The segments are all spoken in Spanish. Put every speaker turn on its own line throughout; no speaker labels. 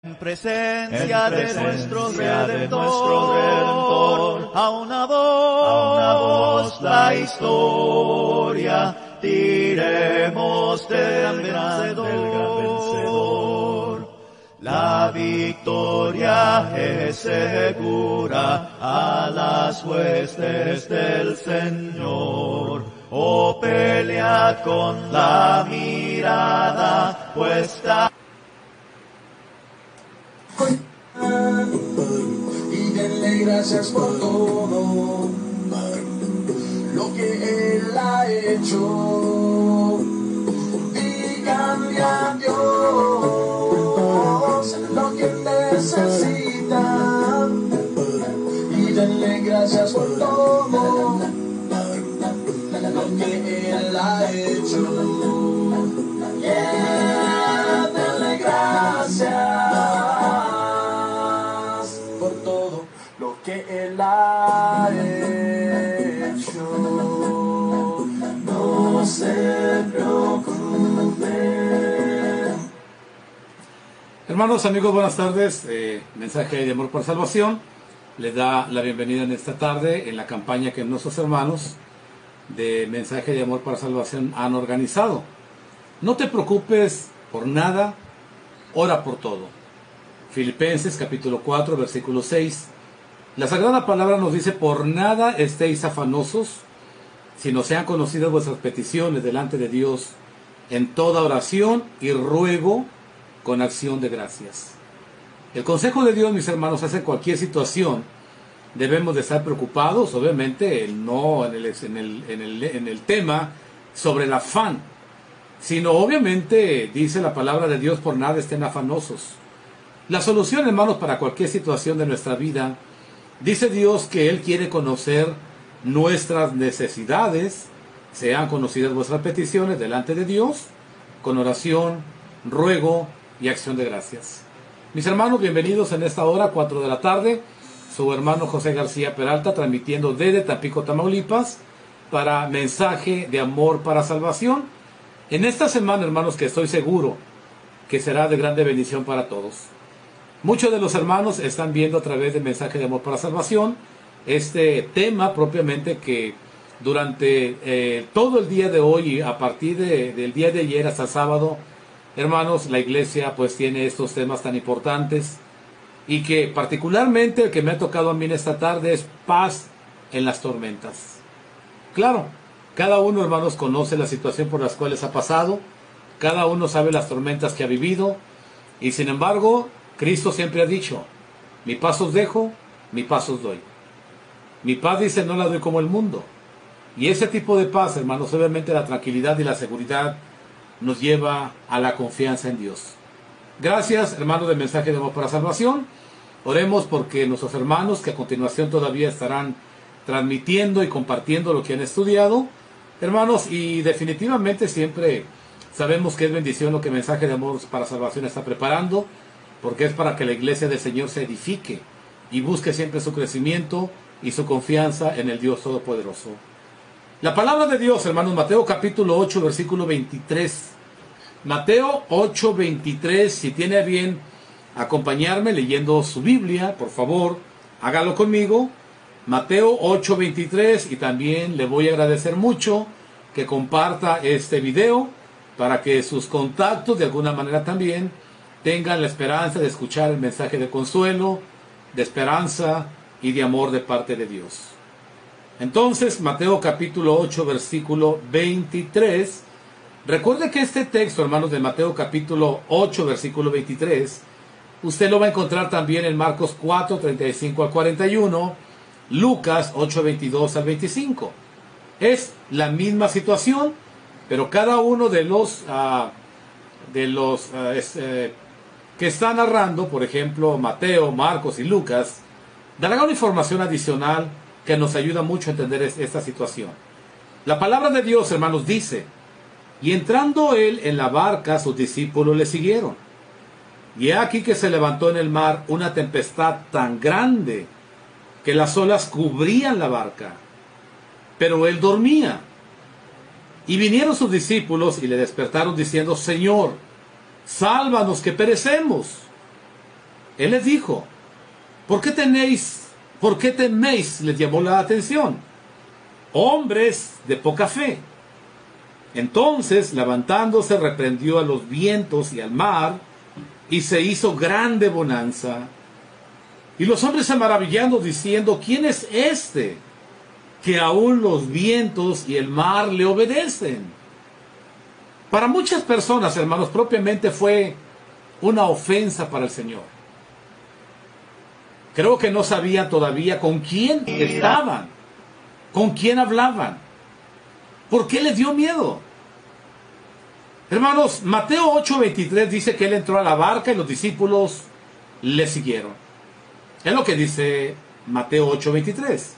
En presencia de nuestro Redentor, a una voz la historia diremos del gran vencedor. La victoria es segura a las huestes del Señor. Oh, pelead con la mirada puesta.
Y denle gracias por todo lo que Él ha hecho. Díganle a Dios lo que necesitan y denle gracias por todo lo que Él ha hecho. Yeah, denle gracias por todo lo que Él ha hecho. No se preocupen.
Hermanos, amigos, buenas tardes. Mensaje de amor por salvación. Les da la bienvenida en esta tarde en la campaña que nuestros hermanos de Mensaje de Amor para Salvación han organizado. No te preocupes por nada, ora por todo. Filipenses capítulo 4, versículo 6. La Sagrada Palabra nos dice: por nada estéis afanosos, sino sean conocidas vuestras peticiones delante de Dios en toda oración y ruego con acción de gracias. El consejo de Dios, mis hermanos, es en cualquier situación debemos de estar preocupados, obviamente no en el tema sobre el afán, sino obviamente dice la palabra de Dios: por nada estén afanosos. La solución, hermanos, para cualquier situación de nuestra vida, dice Dios que Él quiere conocer nuestras necesidades, sean conocidas vuestras peticiones delante de Dios, con oración, ruego y acción de gracias. Mis hermanos, bienvenidos en esta hora, 4 de la tarde, su hermano José García Peralta, transmitiendo desde Tampico, Tamaulipas, para Mensaje de Amor para Salvación. En esta semana, hermanos, que estoy seguro que será de grande bendición para todos. Muchos de los hermanos están viendo a través de Mensaje de Amor para Salvación este tema propiamente que durante todo el día de hoy y a partir del día de ayer hasta el sábado, hermanos, la iglesia pues tiene estos temas tan importantes y que particularmente el que me ha tocado a mí en esta tarde es paz en las tormentas. Claro, cada uno, hermanos, conoce la situación por las cuales ha pasado, cada uno sabe las tormentas que ha vivido, y sin embargo, Cristo siempre ha dicho: mi paz os dejo, mi paz os doy. Mi paz, dice, no la doy como el mundo. Y ese tipo de paz, hermanos, obviamente la tranquilidad y la seguridad nos lleva a la confianza en Dios. Gracias, hermanos de Mensaje de Amor para Salvación. Oremos porque nuestros hermanos, que a continuación todavía estarán transmitiendo y compartiendo lo que han estudiado, hermanos, y definitivamente siempre sabemos que es bendición lo que Mensaje de Amor para Salvación está preparando, porque es para que la iglesia del Señor se edifique y busque siempre su crecimiento y su confianza en el Dios Todopoderoso. La palabra de Dios, hermanos, Mateo capítulo 8, versículo 23. Mateo 8, 23, si tiene a bien acompañarme leyendo su Biblia, por favor, hágalo conmigo. Mateo 8, 23, y también le voy a agradecer mucho que comparta este video para que sus contactos de alguna manera también tengan la esperanza de escuchar el mensaje de consuelo, de esperanza y de amor de parte de Dios. Entonces, Mateo capítulo 8, versículo 23. Recuerde que este texto, hermanos, de Mateo capítulo 8, versículo 23, usted lo va a encontrar también en Marcos 4, 35 al 41, Lucas 8, 22 al 25. Es la misma situación, pero cada uno de los que está narrando, por ejemplo, Mateo, Marcos y Lucas, dará una información adicional que nos ayuda mucho a entender esta situación. La palabra de Dios, hermanos, dice: y entrando él en la barca, sus discípulos le siguieron. Y he aquí que se levantó en el mar una tempestad tan grande que las olas cubrían la barca, pero él dormía. Y vinieron sus discípulos y le despertaron diciendo: Señor, sálvanos que perecemos. Él les dijo, ¿por qué teméis? Les llamó la atención. Hombres de poca fe. Entonces, levantándose, reprendió a los vientos y al mar, y se hizo grande bonanza. Y los hombres se maravillaron diciendo, ¿quién es este que aún los vientos y el mar le obedecen? Para muchas personas, hermanos, propiamente fue una ofensa para el Señor. Creo que no sabían todavía con quién estaban, con quién hablaban. ¿Por qué les dio miedo? Hermanos, Mateo 8:23 dice que él entró a la barca y los discípulos le siguieron. Es lo que dice Mateo 8:23.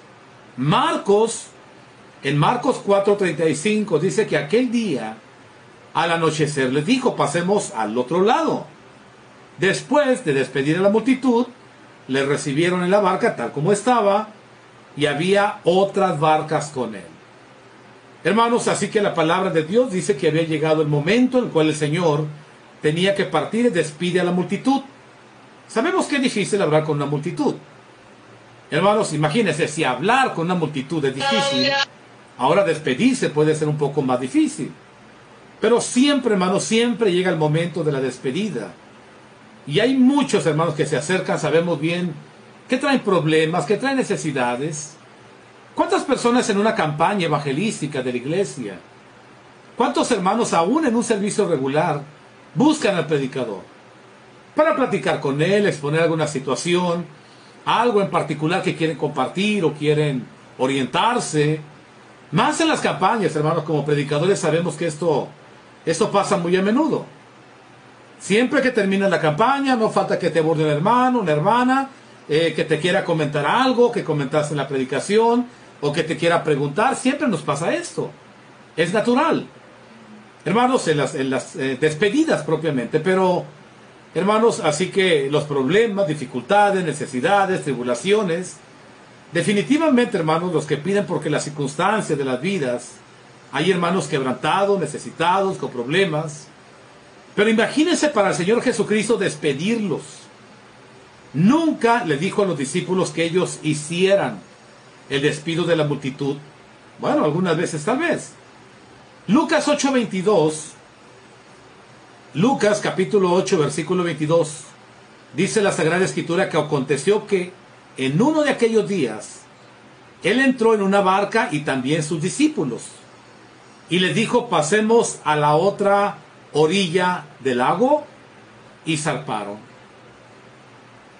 En Marcos 4:35 dice que aquel día, al anochecer, les dijo, pasemos al otro lado. Después de despedir a la multitud, le recibieron en la barca tal como estaba, y había otras barcas con él. Hermanos, así que la palabra de Dios dice que había llegado el momento en el cual el Señor tenía que partir y despide a la multitud. Sabemos que es difícil hablar con una multitud. Hermanos, imagínense, si hablar con una multitud es difícil, ahora despedirse puede ser un poco más difícil. Pero siempre, hermanos, siempre llega el momento de la despedida. Y hay muchos hermanos que se acercan, sabemos bien, que traen problemas, que traen necesidades. ¿Cuántas personas en una campaña evangelística de la iglesia? ¿Cuántos hermanos aún en un servicio regular buscan al predicador para platicar con él, exponer alguna situación, algo en particular que quieren compartir o quieren orientarse? Más en las campañas, hermanos, como predicadores sabemos que esto pasa muy a menudo. Siempre que termina la campaña, no falta que te aborde un hermano, una hermana, que te quiera comentar algo, que comentaste en la predicación, o que te quiera preguntar. Siempre nos pasa esto. Es natural. Hermanos, en las despedidas propiamente, pero, hermanos, así que los problemas, dificultades, necesidades, tribulaciones, definitivamente, hermanos, los que piden porque las circunstancias de las vidas, hay hermanos quebrantados, necesitados, con problemas. Pero imagínense para el Señor Jesucristo despedirlos. Nunca le dijo a los discípulos que ellos hicieran el despido de la multitud. Bueno, algunas veces tal vez. Lucas 8:22, Lucas capítulo 8, versículo 22, dice la Sagrada Escritura que aconteció que en uno de aquellos días, él entró en una barca y también sus discípulos, y les dijo, pasemos a la otra orilla del lago, y zarparon.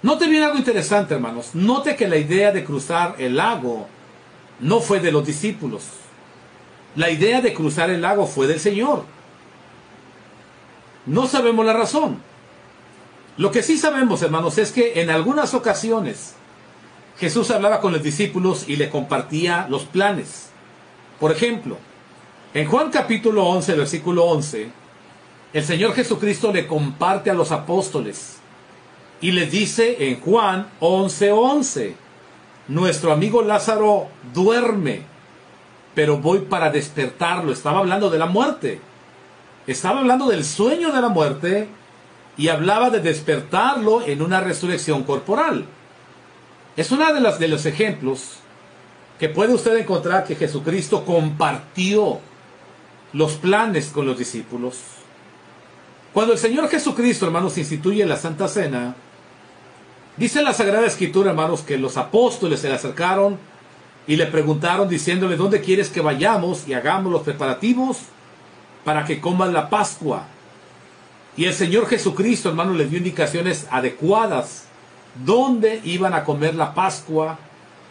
Note bien algo interesante, hermanos. Note que la idea de cruzar el lago no fue de los discípulos. La idea de cruzar el lago fue del Señor. No sabemos la razón. Lo que sí sabemos, hermanos, es que en algunas ocasiones Jesús hablaba con los discípulos y le compartía los planes. Por ejemplo, en Juan capítulo 11, versículo 11, el Señor Jesucristo le comparte a los apóstoles y les dice en Juan 11:11, nuestro amigo Lázaro duerme, pero voy para despertarlo. Estaba hablando de la muerte. Estaba hablando del sueño de la muerte y hablaba de despertarlo en una resurrección corporal. Es uno de los ejemplos que puede usted encontrar que Jesucristo compartió los planes con los discípulos. Cuando el Señor Jesucristo, hermanos, instituye la Santa Cena, dice la Sagrada Escritura, hermanos, que los apóstoles se le acercaron y le preguntaron diciéndole, ¿dónde quieres que vayamos y hagamos los preparativos para que coman la Pascua? Y el Señor Jesucristo, hermanos, les dio indicaciones adecuadas dónde iban a comer la Pascua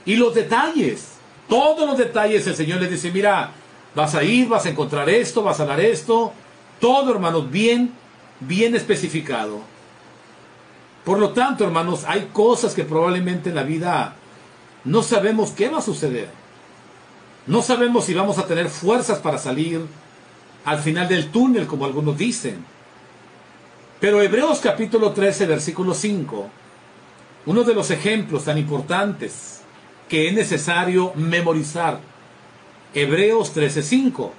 y los detalles. Todos los detalles el Señor les dice, mira, vas a ir, vas a encontrar esto, vas a dar esto. Todo, hermanos, bien especificado. Por lo tanto, hermanos, hay cosas que probablemente en la vida no sabemos qué va a suceder. No sabemos si vamos a tener fuerzas para salir al final del túnel, como algunos dicen. Pero Hebreos capítulo 13, versículo 5, uno de los ejemplos tan importantes que es necesario memorizar. Hebreos 13:5,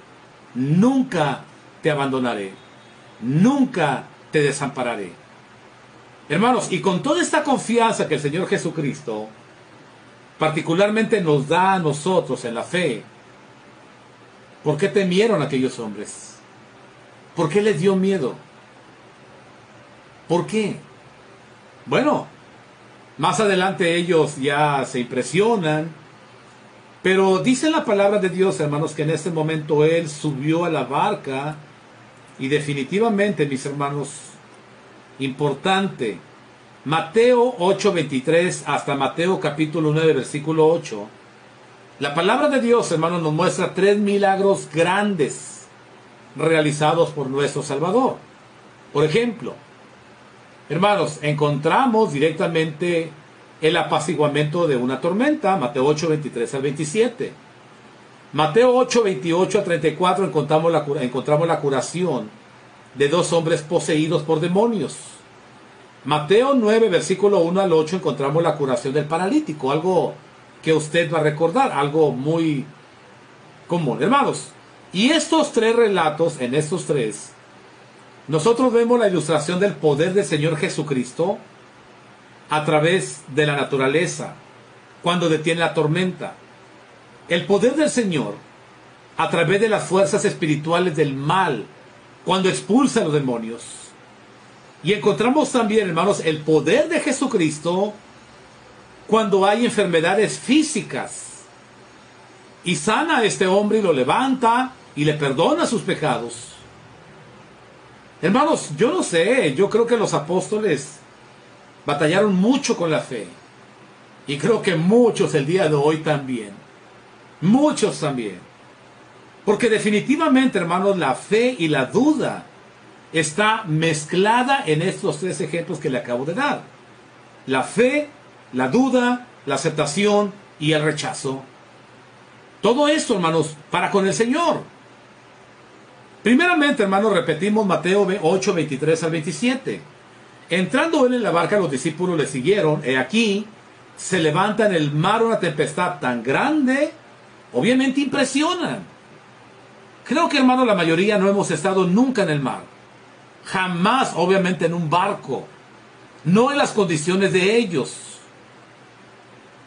nunca te abandonaré, nunca te desampararé. Hermanos, y con toda esta confianza que el Señor Jesucristo particularmente nos da a nosotros en la fe, ¿por qué temieron aquellos hombres? ¿Por qué les dio miedo? ¿Por qué? Bueno, más adelante ellos ya se impresionan, pero dice la palabra de Dios, hermanos, que en ese momento él subió a la barca y definitivamente, mis hermanos, importante, Mateo 8:23 hasta Mateo capítulo 9, versículo 8, la palabra de Dios, hermanos, nos muestra 3 milagros grandes realizados por nuestro Salvador. Por ejemplo, hermanos, encontramos directamente el apaciguamiento de una tormenta, Mateo 8:23 al 27. Mateo 8:28 a 34 encontramos la curación de 2 hombres poseídos por demonios. Mateo 9, versículo 1 al 8 encontramos la curación del paralítico, algo que usted va a recordar, algo muy común, hermanos. Y estos 3 relatos, en estos 3, nosotros vemos la ilustración del poder del Señor Jesucristo a través de la naturaleza, cuando detiene la tormenta. El poder del Señor a través de las fuerzas espirituales del mal, cuando expulsa a los demonios. Y encontramos también, hermanos, el poder de Jesucristo cuando hay enfermedades físicas. Y sana a este hombre y lo levanta y le perdona sus pecados. Hermanos, yo no sé, yo creo que los apóstoles batallaron mucho con la fe. Y creo que muchos el día de hoy también. Muchos también. Porque definitivamente, hermanos, la fe y la duda está mezclada en estos 3 ejemplos que le acabo de dar. La fe, la duda, la aceptación y el rechazo. Todo esto, hermanos, para con el Señor. Primeramente, hermanos, repetimos Mateo 8, 23 al 27. Entrando él en la barca, los discípulos le siguieron. He aquí, se levanta en el mar una tempestad tan grande, obviamente impresionan. Creo que, hermanos, la mayoría no hemos estado nunca en el mar. Jamás, obviamente, en un barco. No en las condiciones de ellos.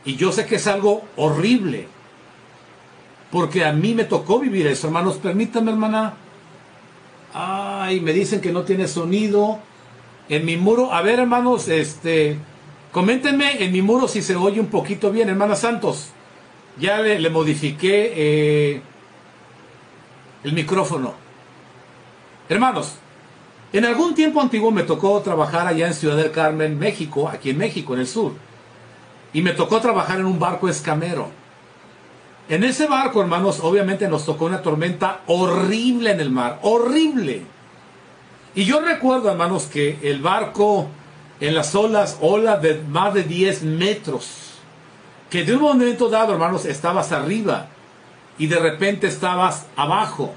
Y yo sé que es algo horrible. Porque a mí me tocó vivir eso, hermanos. Permítanme, hermana. Ay, me dicen que no tiene sonido en mi muro. A ver, hermanos, coméntenme en mi muro si se oye un poquito bien, hermana Santos. Ya le modifiqué el micrófono. Hermanos, en algún tiempo antiguo me tocó trabajar allá en Ciudad del Carmen, México, aquí en México, en el sur. Y me tocó trabajar en un barco escamero. En ese barco, hermanos, obviamente nos tocó una tormenta horrible en el mar, horrible. Y yo recuerdo, hermanos, que el barco en las olas de más de 10 metros, que de un momento dado, hermanos, estabas arriba y de repente estabas abajo.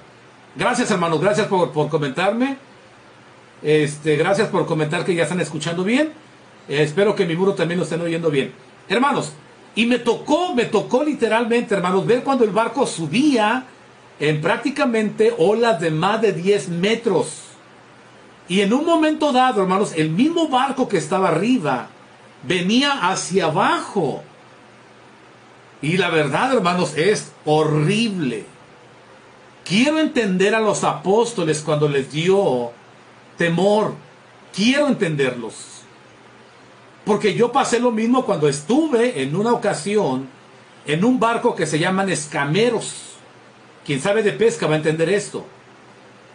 Gracias, hermanos, gracias por comentarme. Gracias por comentar que ya están escuchando bien. Espero que mi muro también lo estén oyendo bien. Hermanos, y me tocó literalmente, hermanos, ver cuando el barco subía en prácticamente olas de más de 10 metros. Y en un momento dado, hermanos, el mismo barco que estaba arriba venía hacia abajo. Y la verdad, hermanos, es horrible. Quiero entender a los apóstoles cuando les dio temor. Quiero entenderlos. Porque yo pasé lo mismo cuando estuve en una ocasión en un barco que se llaman escameros. Quien sabe de pesca va a entender esto.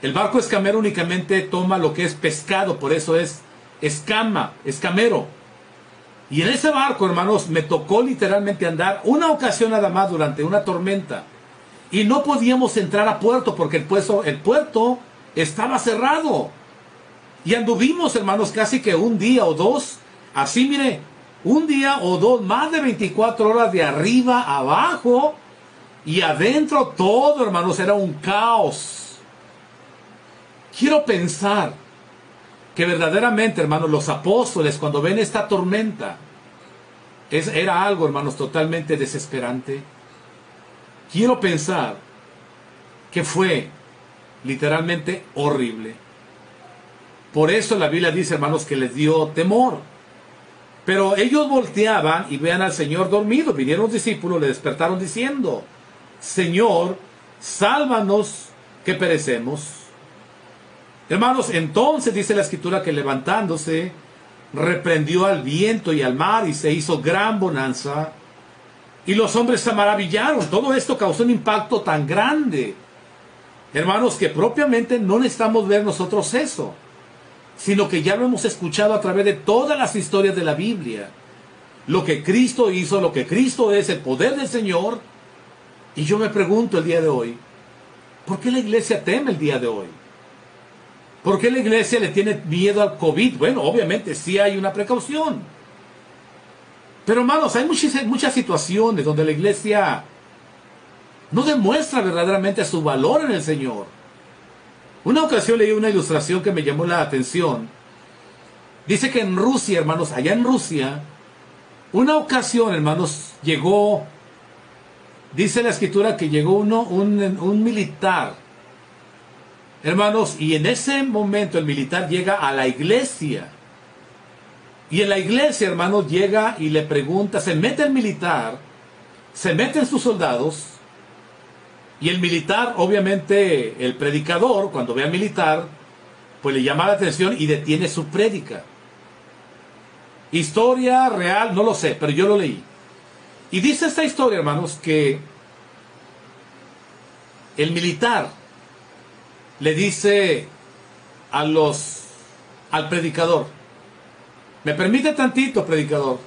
El barco escamero únicamente toma lo que es pescado, por eso es escamero. Y en ese barco, hermanos, me tocó literalmente andar una ocasión nada más durante una tormenta. Y no podíamos entrar a puerto porque el puerto estaba cerrado. Y anduvimos, hermanos, casi que un día o dos. Así, mire, un día o dos, más de 24 horas de arriba a abajo. Y adentro todo, hermanos, era un caos. Quiero pensar que verdaderamente, hermanos, los apóstoles cuando ven esta tormenta, era algo, hermanos, totalmente desesperante. Quiero pensar que fue literalmente horrible. Por eso la Biblia dice, hermanos, que les dio temor. Pero ellos volteaban y vean al Señor dormido. Vinieron los discípulos, le despertaron diciendo, Señor, sálvanos que perecemos. Hermanos, entonces dice la Escritura que levantándose, reprendió al viento y al mar y se hizo gran bonanza. Y los hombres se maravillaron. Todo esto causó un impacto tan grande, hermanos, que propiamente no necesitamos ver nosotros eso, sino que ya lo hemos escuchado a través de todas las historias de la Biblia. Lo que Cristo hizo, lo que Cristo es, el poder del Señor. Y yo me pregunto el día de hoy, ¿por qué la iglesia teme el día de hoy? ¿Por qué la iglesia le tiene miedo al COVID? Bueno, obviamente sí hay una precaución. Pero hermanos, hay muchas situaciones donde la iglesia no demuestra verdaderamente su valor en el Señor. Una ocasión leí una ilustración que me llamó la atención. Dice que en Rusia, hermanos, allá en Rusia, una ocasión, hermanos, llegó, dice la Escritura que llegó un militar, hermanos, y en ese momento el militar llega a la iglesia. Y en la iglesia, hermanos, llega y le pregunta, se mete el militar, se meten sus soldados, y el militar, obviamente, el predicador, cuando ve al militar, pues le llama la atención y detiene su prédica. Historia real, no lo sé, pero yo lo leí. Y dice esta historia, hermanos, que el militar le dice al predicador, ¿me permite tantito, predicador?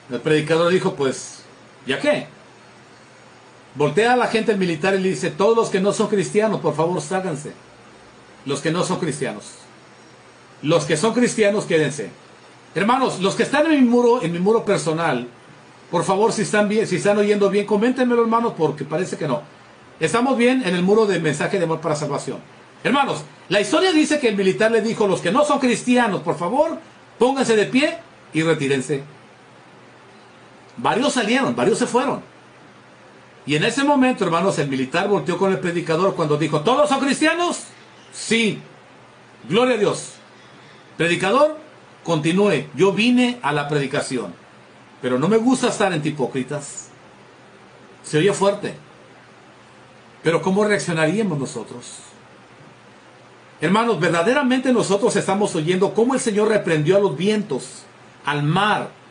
El predicador dijo, pues, ¿ya qué? Voltea a la gente el militar y le dice, todos los que no son cristianos, por favor, ságanse. Los que no son cristianos. Los que son cristianos, quédense. Hermanos, los que están en mi muro personal, por favor, si están oyendo bien, coméntenmelo, hermanos, porque parece que no. Estamos bien en el muro de mensaje de amor para salvación. Hermanos, la historia dice que el militar le dijo, los que no son cristianos, por favor, pónganse de pie y retírense. Varios salieron, varios se fueron. Y en ese momento, hermanos, el militar volteó con el predicador cuando dijo, ¿todos son cristianos? Sí. Gloria a Dios. Predicador, continúe. Yo vine a la predicación, pero no me gusta estar entre hipócritas. Se oye fuerte. Pero ¿cómo reaccionaríamos nosotros? Hermanos, verdaderamente nosotros estamos oyendo cómo el Señor reprendió a los vientos, al mar.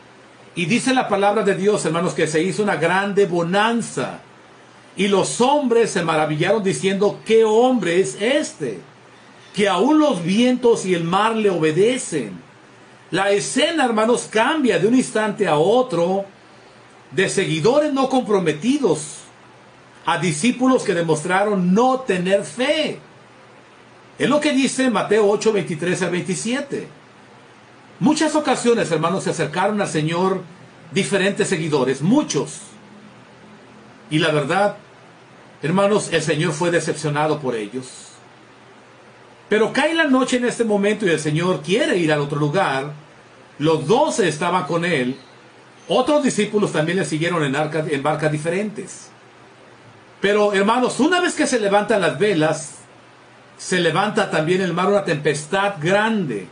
Y dice la palabra de Dios, hermanos, que se hizo una grande bonanza. Y los hombres se maravillaron diciendo, ¿qué hombre es este? Que aún los vientos y el mar le obedecen. La escena, hermanos, cambia de un instante a otro, de seguidores no comprometidos a discípulos que demostraron no tener fe. Es lo que dice Mateo 8, 23 al 27. Muchas ocasiones, hermanos, se acercaron al Señor diferentes seguidores, muchos. Y la verdad, hermanos, el Señor fue decepcionado por ellos. Pero cae la noche en este momento y el Señor quiere ir al otro lugar. Los 12 estaban con Él. Otros discípulos también le siguieron en barcas diferentes. Pero, hermanos, una vez que se levantan las velas, se levanta también el mar, una tempestad grande.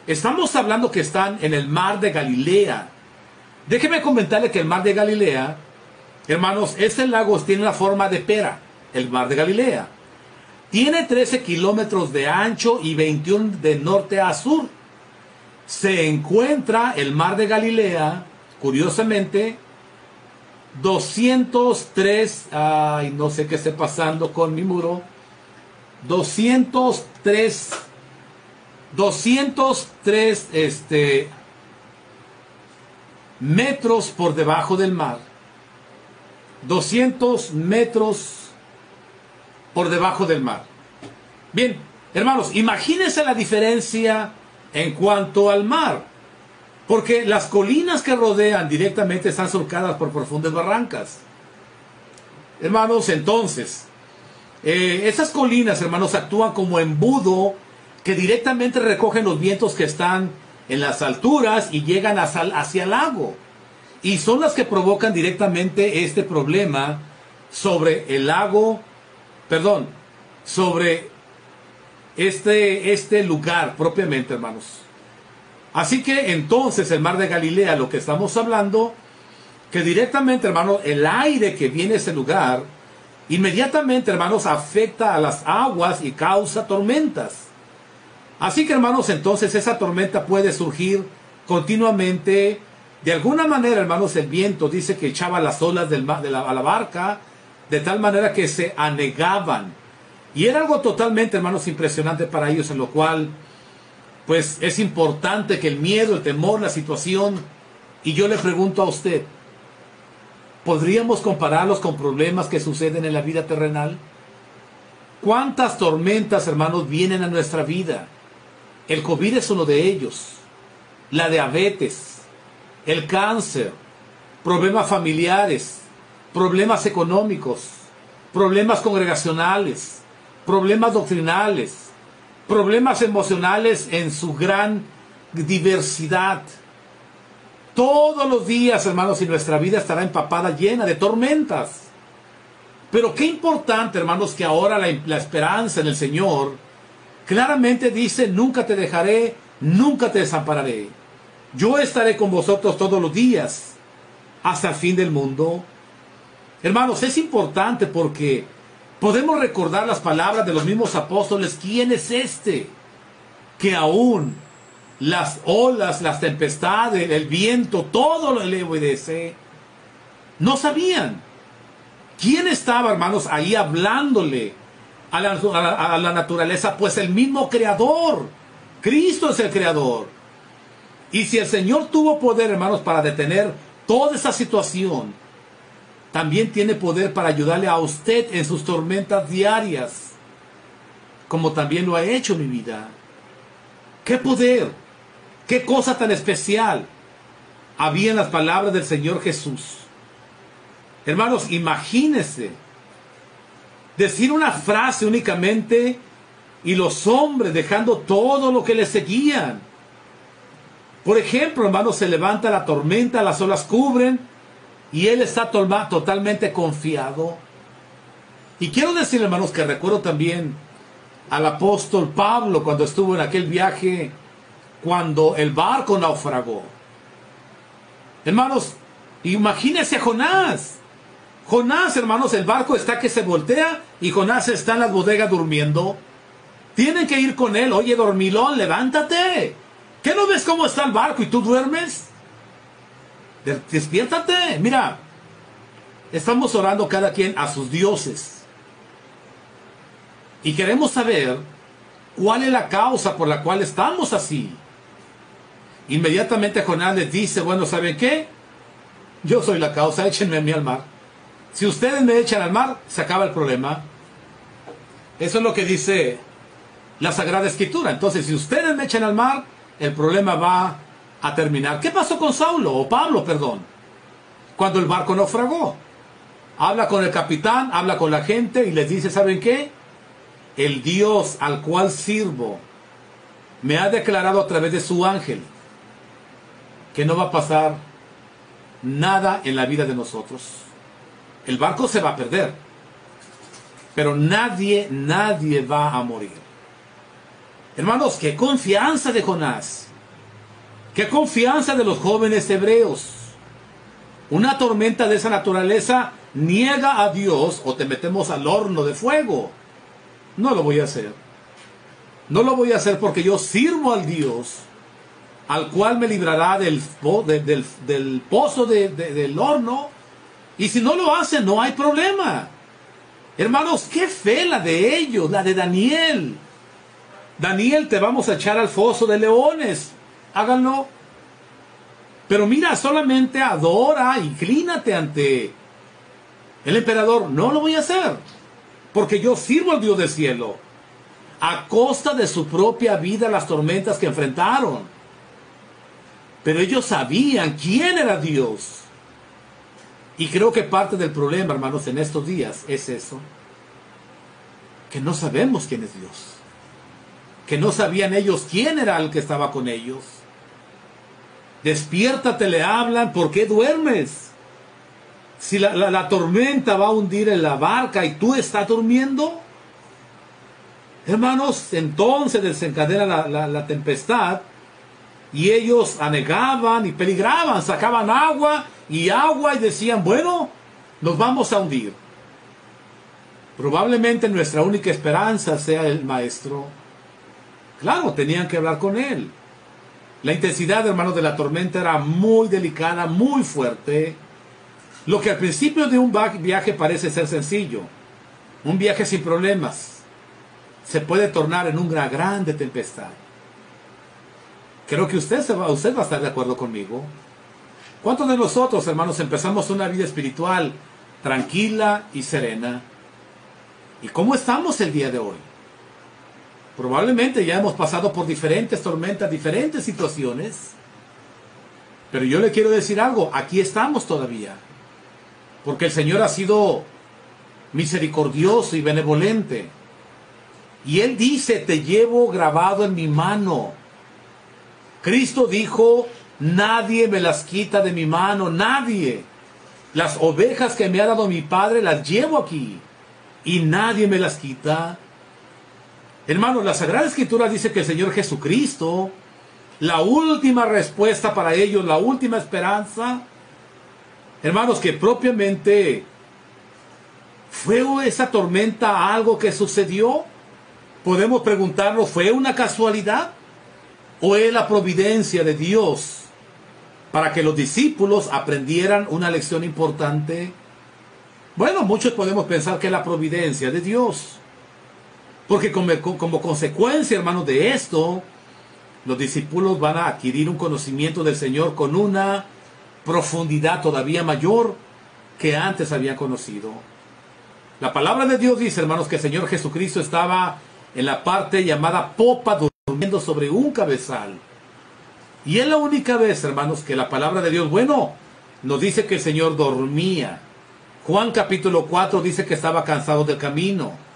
Estamos hablando que están en el mar de Galilea. Déjeme comentarle que el mar de Galilea, hermanos, este lago tiene la forma de pera, el mar de Galilea. Tiene 13 kilómetros de ancho y 21 de norte a sur. Se encuentra el mar de Galilea, curiosamente, 203, ay, no sé qué esté pasando con mi muro, 203 metros por debajo del mar. 200 metros por debajo del mar. Bien, hermanos, imagínense la diferencia en cuanto al mar, porque las colinas que rodean directamente están surcadas por profundas barrancas. Hermanos, entonces, esas colinas, hermanos, actúan como embudo que directamente recogen los vientos que están en las alturas y llegan hacia el lago. Y son las que provocan directamente este problema sobre el lago, sobre este lugar propiamente, hermanos. Así que entonces el mar de Galilea, lo que estamos hablando, que directamente, hermanos, el aire que viene a ese lugar, inmediatamente, hermanos, afecta a las aguas y causa tormentas. Así que, hermanos, entonces esa tormenta puede surgir continuamente. De alguna manera, hermanos, el viento dice que echaba las olas a la barca, de tal manera que se anegaban. Y era algo totalmente, hermanos, impresionante para ellos, en lo cual, pues, es importante que el miedo, el temor, la situación, y yo le pregunto a usted, ¿podríamos compararlos con problemas que suceden en la vida terrenal? ¿Cuántas tormentas, hermanos, vienen a nuestra vida? El COVID es uno de ellos. La diabetes, el cáncer, problemas familiares, problemas económicos, problemas congregacionales, problemas doctrinales, problemas emocionales en su gran diversidad. Todos los días, hermanos, y nuestra vida estará empapada, llena de tormentas. Pero qué importante, hermanos, que ahora la esperanza en el Señor claramente dice: nunca te dejaré, nunca te desampararé. Yo estaré con vosotros todos los días, hasta el fin del mundo. Hermanos, es importante porque podemos recordar las palabras de los mismos apóstoles. ¿Quién es este que aún las olas, las tempestades, el viento, todo lo le obedece? No sabían. ¿Quién estaba, hermanos, ahí hablándole a la naturaleza? Pues el mismo Creador. Cristo es el Creador. Y si el Señor tuvo poder, hermanos, para detener toda esa situación, también tiene poder para ayudarle a usted en sus tormentas diarias, como también lo ha hecho en mi vida. ¡Qué poder! ¡Qué cosa tan especial había en las palabras del Señor Jesús! Hermanos, imagínense decir una frase únicamente y los hombres dejando todo lo que les seguían. Por ejemplo, hermanos, se levanta la tormenta, las olas cubren y él está totalmente confiado. Y quiero decir, hermanos, que recuerdo también al apóstol Pablo cuando estuvo en aquel viaje, cuando el barco naufragó. Hermanos, imagínense a Jonás. Jonás, hermanos, el barco está que se voltea y Jonás está en las bodegas durmiendo. Tienen que ir con él. Oye, dormilón, levántate. ¿Qué no ves cómo está el barco y tú duermes? Despiértate. Mira, estamos orando cada quien a sus dioses. Y queremos saber cuál es la causa por la cual estamos así. Inmediatamente Jonás les dice: bueno, ¿saben qué? Yo soy la causa, échenme a mí al mar. Si ustedes me echan al mar, se acaba el problema. Eso es lo que dice la Sagrada Escritura. Entonces, si ustedes me echan al mar, el problema va a terminar. ¿Qué pasó con Saulo, o Pablo, perdón? Cuando el barco naufragó. Habla con el capitán, habla con la gente y les dice: ¿saben qué? El Dios al cual sirvo me ha declarado a través de su ángel que no va a pasar nada en la vida de nosotros. El barco se va a perder, pero nadie va a morir. Hermanos, qué confianza de Jonás, qué confianza de los jóvenes hebreos. Una tormenta de esa naturaleza niega a Dios o te metemos al horno de fuego. No lo voy a hacer. No lo voy a hacer porque yo sirvo al Dios al cual me librará del pozo del horno. Y si no lo hace, no hay problema. Hermanos, qué fe la de ellos, la de Daniel. Daniel, te vamos a echar al foso de leones. Háganlo. Pero mira, solamente adora, inclínate ante el emperador. No lo voy a hacer, porque yo sirvo al Dios del cielo. A costa de su propia vida, las tormentas que enfrentaron. Pero ellos sabían quién era Dios. Y creo que parte del problema, hermanos, en estos días es eso. Que no sabemos quién es Dios. Que no sabían ellos quién era el que estaba con ellos. Despiértate, le hablan. ¿Por qué duermes? Si la tormenta va a hundir en la barca y tú estás durmiendo. Hermanos, entonces desencadena la tempestad y ellos anegaban y peligraban, sacaban agua y decían, bueno, nos vamos a hundir. Probablemente nuestra única esperanza sea el maestro. Claro, tenían que hablar con él. La intensidad, hermanos, de la tormenta era muy delicada, muy fuerte. Lo que al principio de un viaje parece ser sencillo, un viaje sin problemas, se puede tornar en una grande tempestad. Creo que usted va a estar de acuerdo conmigo. ¿Cuántos de nosotros, hermanos, empezamos una vida espiritual tranquila y serena? ¿Y cómo estamos el día de hoy? Probablemente ya hemos pasado por diferentes tormentas, diferentes situaciones. Pero yo le quiero decir algo, aquí estamos todavía. Porque el Señor ha sido misericordioso y benevolente. Y Él dice, te llevo grabado en mi mano. Cristo dijo, nadie me las quita de mi mano, nadie. Las ovejas que me ha dado mi Padre las llevo aquí. Y nadie me las quita. Hermanos, la Sagrada Escritura dice que el Señor Jesucristo, la última respuesta para ellos, la última esperanza, hermanos, que propiamente ¿fue esa tormenta algo que sucedió? Podemos preguntarnos, ¿fue una casualidad? ¿O es la providencia de Dios para que los discípulos aprendieran una lección importante? Bueno, muchos podemos pensar que es la providencia de Dios. Porque como consecuencia, hermanos, de esto, los discípulos van a adquirir un conocimiento del Señor con una profundidad todavía mayor que antes habían conocido. La palabra de Dios dice, hermanos, que el Señor Jesucristo estaba en la parte llamada popa, durmiendo sobre un cabezal. Y es la única vez, hermanos, que la palabra de Dios, bueno, nos dice que el Señor dormía. Juan capítulo 4 dice que estaba cansado del camino.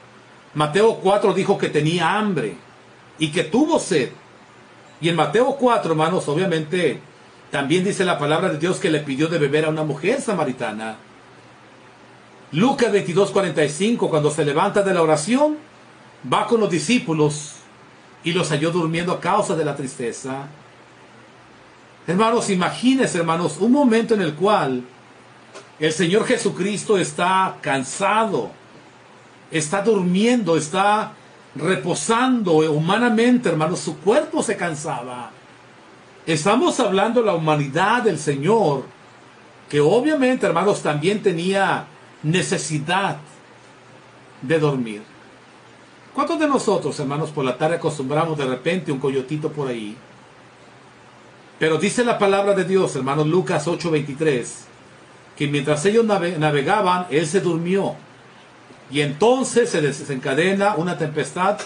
Mateo 4 dijo que tenía hambre y que tuvo sed. Y en Mateo 4, hermanos, obviamente, también dice la palabra de Dios que le pidió de beber a una mujer samaritana. Lucas 22:45, cuando se levanta de la oración, va con los discípulos y los halló durmiendo a causa de la tristeza. Hermanos, imagínense, hermanos, un momento en el cual el Señor Jesucristo está cansado, está durmiendo, está reposando humanamente, hermanos, su cuerpo se cansaba. Estamos hablando de la humanidad del Señor, que obviamente, hermanos, también tenía necesidad de dormir. ¿Cuántos de nosotros, hermanos, por la tarde acostumbramos de repente un coyotito por ahí? Pero dice la palabra de Dios, hermanos, Lucas 8:23, que mientras ellos navegaban, Él se durmió. Y entonces se desencadena una tempestad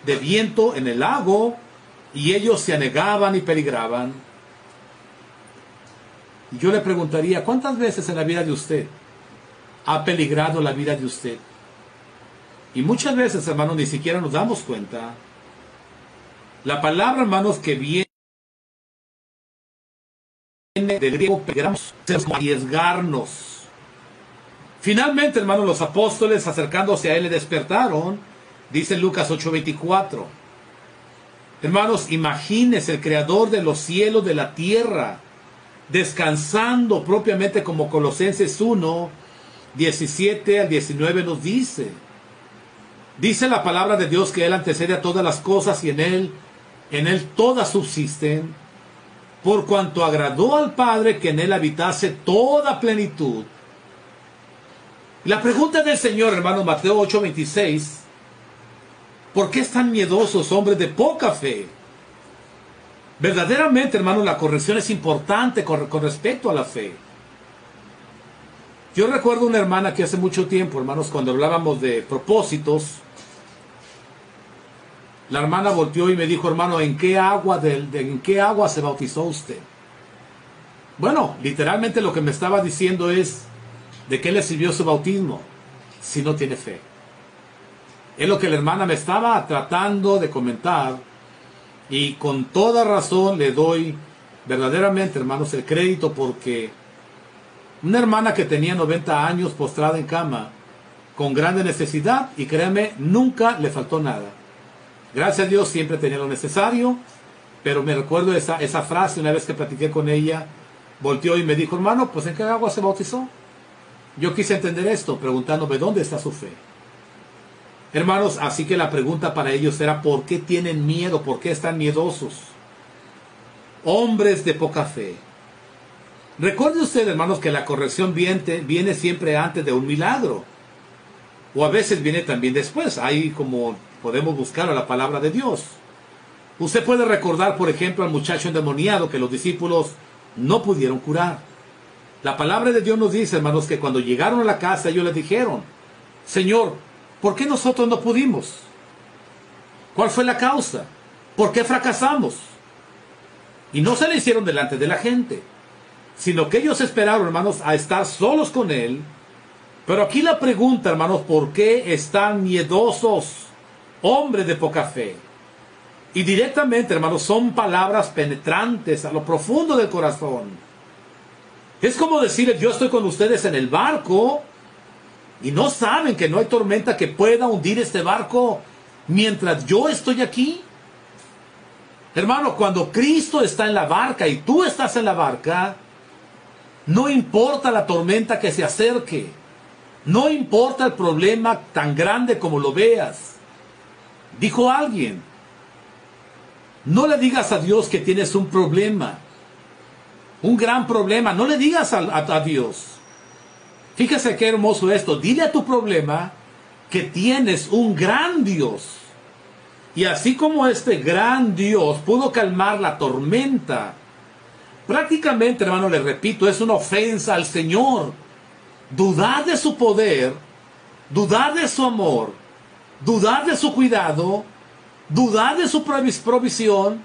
de viento en el lago, y ellos se anegaban y peligraban. Y yo le preguntaría, ¿cuántas veces en la vida de usted ha peligrado la vida de usted? Y muchas veces, hermanos, ni siquiera nos damos cuenta. La palabra, hermanos, que viene del griego peligramos, arriesgarnos. Finalmente, hermanos, los apóstoles acercándose a Él le despertaron, dice Lucas 8:24. Hermanos, imagínense el creador de los cielos, de la tierra, descansando propiamente como Colosenses 1:17 al 19 nos dice. Dice la palabra de Dios que Él antecede a todas las cosas y en Él todas subsisten, por cuanto agradó al Padre que en Él habitase toda plenitud. La pregunta del Señor, hermano, Mateo 8:26, ¿por qué están miedosos, hombres de poca fe? Verdaderamente, hermano, la corrección es importante con respecto a la fe. Yo recuerdo una hermana que hace mucho tiempo, hermanos, cuando hablábamos de propósitos, la hermana volteó y me dijo, hermano, ¿en qué agua se bautizó usted? Bueno, literalmente lo que me estaba diciendo es, ¿de qué le sirvió su bautismo si no tiene fe? Es lo que la hermana me estaba tratando de comentar, y con toda razón le doy verdaderamente, hermanos, el crédito, porque una hermana que tenía 90 años postrada en cama, con grande necesidad, y créanme, nunca le faltó nada. Gracias a Dios siempre tenía lo necesario, pero me recuerdo esa frase una vez que platiqué con ella, volteó y me dijo, hermano, pues ¿en qué agua se bautizó? Yo quise entender esto, preguntándome, ¿dónde está su fe? Hermanos, así que la pregunta para ellos era, ¿por qué tienen miedo? ¿Por qué están miedosos? Hombres de poca fe. Recuerde usted, hermanos, que la corrección viene siempre antes de un milagro. O a veces viene también después. Ahí como podemos buscar a la palabra de Dios. Usted puede recordar, por ejemplo, al muchacho endemoniado que los discípulos no pudieron curar. La palabra de Dios nos dice, hermanos, que cuando llegaron a la casa ellos le dijeron, Señor, ¿por qué nosotros no pudimos? ¿Cuál fue la causa? ¿Por qué fracasamos? Y no se le hicieron delante de la gente, sino que ellos esperaron, hermanos, a estar solos con Él. Pero aquí la pregunta, hermanos, ¿por qué están miedosos? Hombres de poca fe. Y directamente, hermanos, son palabras penetrantes a lo profundo del corazón. Es como decirles, yo estoy con ustedes en el barco y no saben que no hay tormenta que pueda hundir este barco mientras yo estoy aquí. Hermano, cuando Cristo está en la barca y tú estás en la barca, no importa la tormenta que se acerque, no importa el problema tan grande como lo veas. Dijo alguien, no le digas a Dios que tienes un problema, un gran problema, no le digas a Dios. Fíjese qué hermoso esto, dile a tu problema que tienes un gran Dios. Y así como este gran Dios pudo calmar la tormenta, prácticamente, hermano, le repito, es una ofensa al Señor. Dudar de su poder, dudar de su amor, dudar de su cuidado, dudar de su provisión.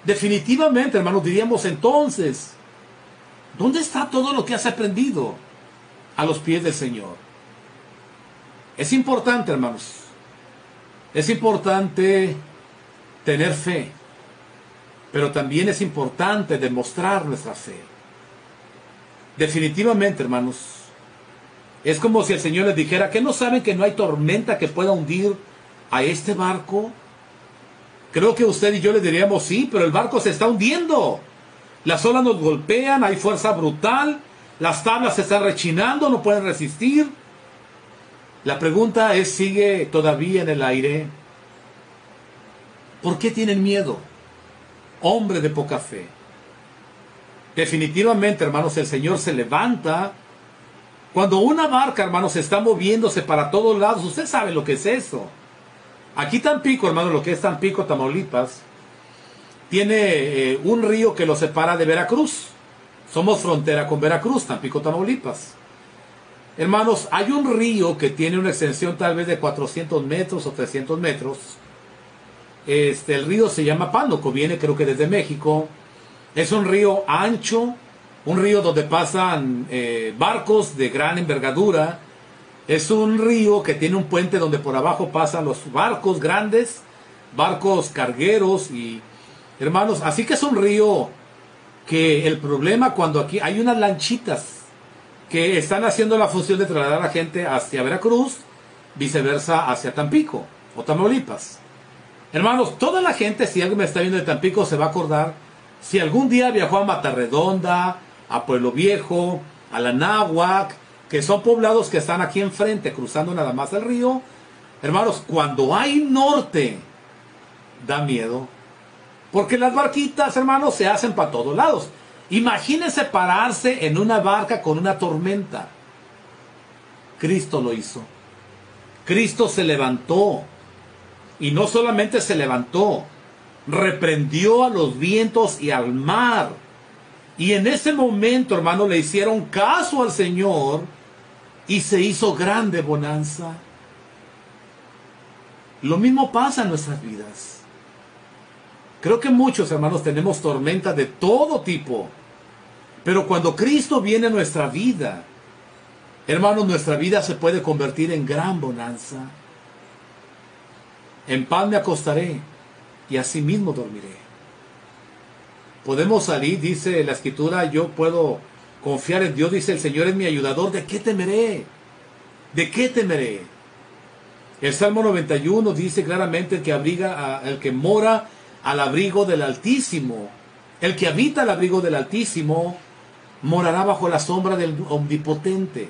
Definitivamente, hermanos, diríamos entonces, ¿dónde está todo lo que has aprendido? A los pies del Señor. Es importante, hermanos. Es importante tener fe, pero también es importante demostrar nuestra fe. Definitivamente, hermanos, es como si el Señor les dijera, ¿que no saben que no hay tormenta que pueda hundir a este barco? Creo que usted y yo le diríamos, sí, pero el barco se está hundiendo. Las olas nos golpean, hay fuerza brutal, las tablas se están rechinando, no pueden resistir. La pregunta es, ¿sigue todavía en el aire? ¿Por qué tienen miedo? Hombre de poca fe. Definitivamente, hermanos, el Señor se levanta. Cuando una barca, hermanos, está moviéndose para todos lados, usted sabe lo que es eso. Aquí Tampico, hermano, lo que es Tampico, Tamaulipas, tiene un río que lo separa de Veracruz. Somos frontera con Veracruz, Tampico, Tamaulipas. Hermanos, hay un río que tiene una extensión tal vez de 400 metros o 300 metros. El río se llama Pánuco, viene creo que desde México. Es un río ancho, un río donde pasan barcos de gran envergadura. Es un río que tiene un puente donde por abajo pasan los barcos grandes, barcos cargueros y hermanos, así que es un río que el problema cuando aquí hay unas lanchitas que están haciendo la función de trasladar a la gente hacia Veracruz, viceversa hacia Tampico o Tamaulipas. Hermanos, toda la gente, si alguien me está viendo de Tampico, se va a acordar, si algún día viajó a Matarredonda, a Pueblo Viejo, a la Náhuac, que son poblados que están aquí enfrente, cruzando nada más el río. Hermanos, cuando hay norte, da miedo, porque las barquitas, hermanos, se hacen para todos lados. Imagínense pararse en una barca con una tormenta. Cristo lo hizo. Cristo se levantó. Y no solamente se levantó, reprendió a los vientos y al mar. Y en ese momento, hermano, le hicieron caso al Señor y se hizo grande bonanza. Lo mismo pasa en nuestras vidas. Creo que muchos, hermanos, tenemos tormentas de todo tipo. Pero cuando Cristo viene a nuestra vida, hermanos, nuestra vida se puede convertir en gran bonanza. En paz me acostaré y asimismo dormiré. Podemos salir, dice la Escritura, yo puedo confiar en Dios, dice el Señor es mi ayudador. ¿De qué temeré? ¿De qué temeré? El Salmo 91 dice claramente el que mora al abrigo del Altísimo, el que habita al abrigo del Altísimo, morará bajo la sombra del Omnipotente.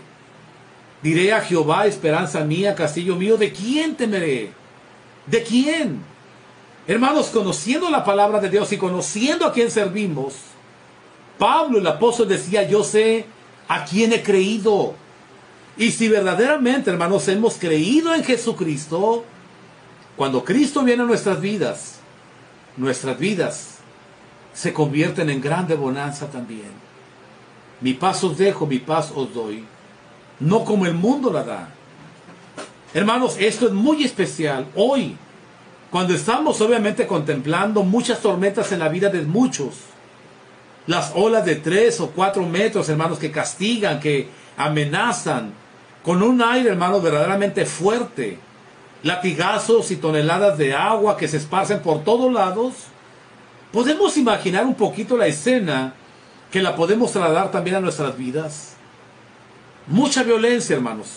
Diré a Jehová, esperanza mía, castillo mío, ¿de quién temeré? ¿De quién? Hermanos, conociendo la palabra de Dios y conociendo a quién servimos, Pablo el apóstol decía, yo sé a quién he creído. Y si verdaderamente, hermanos, hemos creído en Jesucristo, cuando Cristo viene a nuestras vidas se convierten en grande bonanza también. Mi paz os dejo, mi paz os doy, no como el mundo la da. Hermanos, esto es muy especial hoy, cuando estamos obviamente contemplando muchas tormentas en la vida de muchos. Las olas de 3 o 4 metros, hermanos, que castigan, que amenazan, con un aire, hermanos, verdaderamente fuerte. Latigazos y toneladas de agua que se esparcen por todos lados. Podemos imaginar un poquito la escena, que la podemos trasladar también a nuestras vidas. Mucha violencia, hermanos,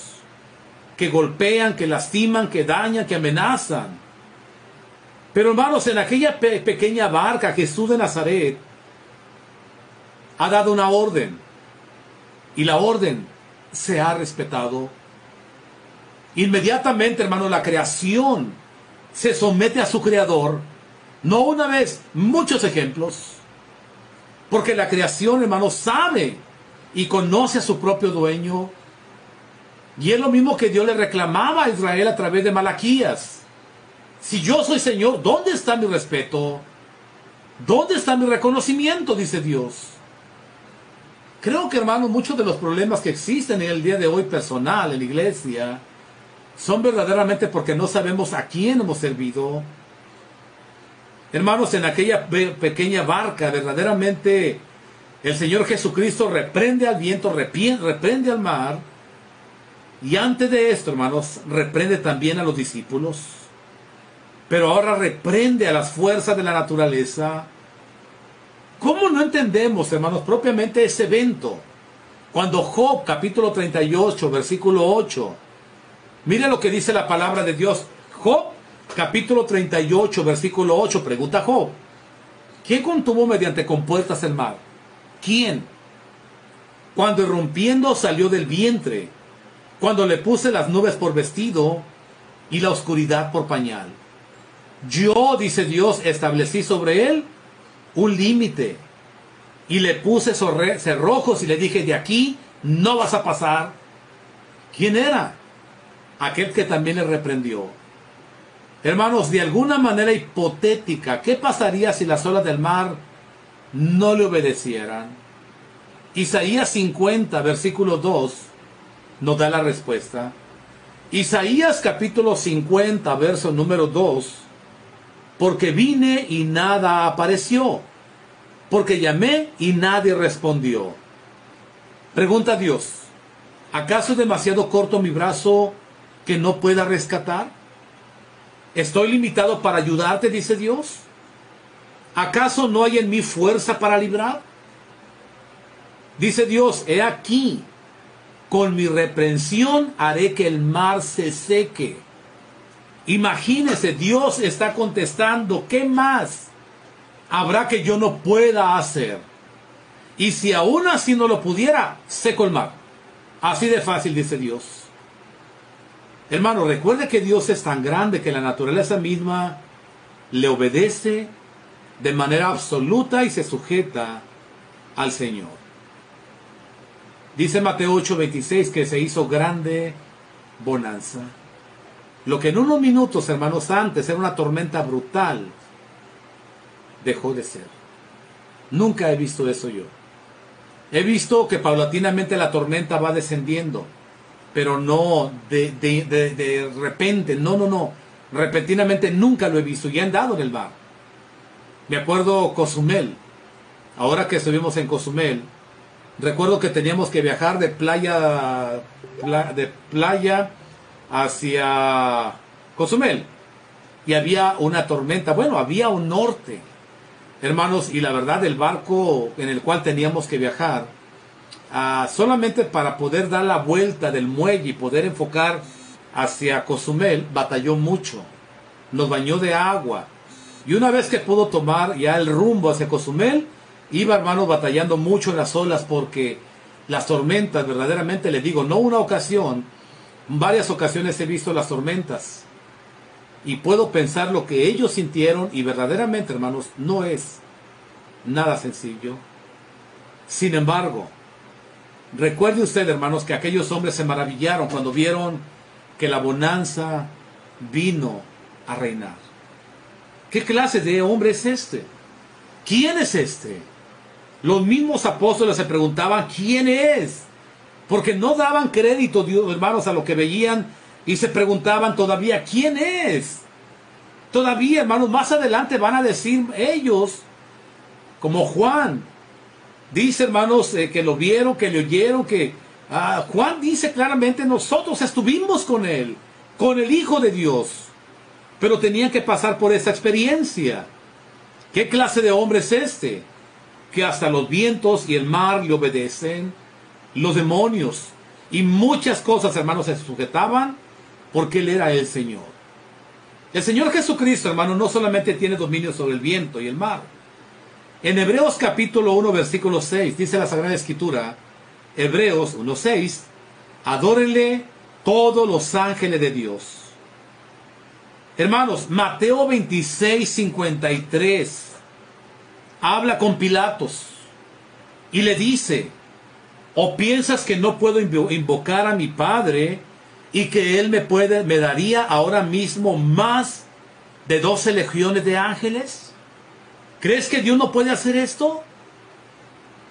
que golpean, que lastiman, que dañan, que amenazan. Pero, hermanos, en aquella pequeña barca, Jesús de Nazaret ha dado una orden, y la orden se ha respetado. Inmediatamente, hermano, la creación se somete a su creador. No una vez, muchos ejemplos. Porque la creación, hermano, sabe y conoce a su propio dueño. Y es lo mismo que Dios le reclamaba a Israel a través de Malaquías. Si yo soy Señor, ¿dónde está mi respeto? ¿Dónde está mi reconocimiento? Dice Dios. Creo que, hermanos, muchos de los problemas que existen en el día de hoy personal en la iglesia son verdaderamente porque no sabemos a quién hemos servido. Hermanos, en aquella pequeña barca, verdaderamente el Señor Jesucristo reprende al viento, reprende al mar. Y antes de esto, hermanos, reprende también a los discípulos. Pero ahora reprende a las fuerzas de la naturaleza. ¿Cómo no entendemos, hermanos, propiamente ese evento? Cuando Job, capítulo 38, versículo 8, mire lo que dice la palabra de Dios. Job, capítulo 38, versículo 8, pregunta Job, ¿quién contuvo mediante compuertas el mar? ¿Quién? Cuando irrumpiendo salió del vientre, cuando le puse las nubes por vestido y la oscuridad por pañal. Yo, dice Dios, establecí sobre él un límite y le puse cerrojos y le dije, de aquí no vas a pasar. ¿Quién era? Aquel que también le reprendió. Hermanos, de alguna manera hipotética, ¿qué pasaría si las olas del mar no le obedecieran? Isaías 50, versículo 2, nos da la respuesta. Isaías capítulo 50, verso número 2, porque vine y nada apareció, porque llamé y nadie respondió. Pregunta Dios, ¿acaso es demasiado corto mi brazo que no pueda rescatar? ¿Estoy limitado para ayudarte, dice Dios? ¿Acaso no hay en mí fuerza para librar? Dice Dios, he aquí, con mi reprensión haré que el mar se seque. Imagínese, Dios está contestando, ¿qué más habrá que yo no pueda hacer? Y si aún así no lo pudiera, seco el mar. Así de fácil, dice Dios. Hermano, recuerde que Dios es tan grande que la naturaleza misma le obedece de manera absoluta y se sujeta al Señor. Dice Mateo 8:26 que se hizo grande bonanza. Lo que en unos minutos, hermanos, antes era una tormenta brutal, dejó de ser. Nunca he visto eso yo. He visto que paulatinamente la tormenta va descendiendo, pero no de repente, no. Repentinamente nunca lo he visto y he andado en el mar. Me acuerdo Cozumel. Ahora que estuvimos en Cozumel, recuerdo que teníamos que viajar de playa hacia Cozumel. Y había una tormenta, bueno, había un norte. Hermanos, y la verdad, el barco en el cual teníamos que viajar, solamente para poder dar la vuelta del muelle y poder enfocar hacia Cozumel, batalló mucho. Nos bañó de agua. Y una vez que pudo tomar ya el rumbo hacia Cozumel, iba, hermanos, batallando mucho en las olas porque las tormentas, verdaderamente le digo, no una ocasión, varias ocasiones he visto las tormentas. Y puedo pensar lo que ellos sintieron y verdaderamente, hermanos, no es nada sencillo. Sin embargo, recuerde usted, hermanos, que aquellos hombres se maravillaron cuando vieron que la bonanza vino a reinar. ¿Qué clase de hombre es este? ¿Quién es este? Los mismos apóstoles se preguntaban, ¿quién es? Porque no daban crédito, hermanos, a lo que veían y se preguntaban todavía, ¿quién es? Todavía, hermanos, más adelante van a decir ellos, como Juan, dice, hermanos, que lo vieron, que le oyeron, que Juan dice claramente, nosotros estuvimos con él, con el Hijo de Dios, pero tenían que pasar por esa experiencia. ¿Qué clase de hombre es este? Que hasta los vientos y el mar le obedecen, los demonios y muchas cosas, hermanos, se sujetaban porque él era el Señor. El Señor Jesucristo, hermano, no solamente tiene dominio sobre el viento y el mar. En Hebreos capítulo 1, versículo 6, dice la Sagrada Escritura, Hebreos 1:6, adórenle todos los ángeles de Dios. Hermanos, Mateo 26:53 habla con Pilatos y le dice, ¿o piensas que no puedo invocar a mi Padre y que Él me daría ahora mismo más de 12 legiones de ángeles? ¿Crees que Dios no puede hacer esto?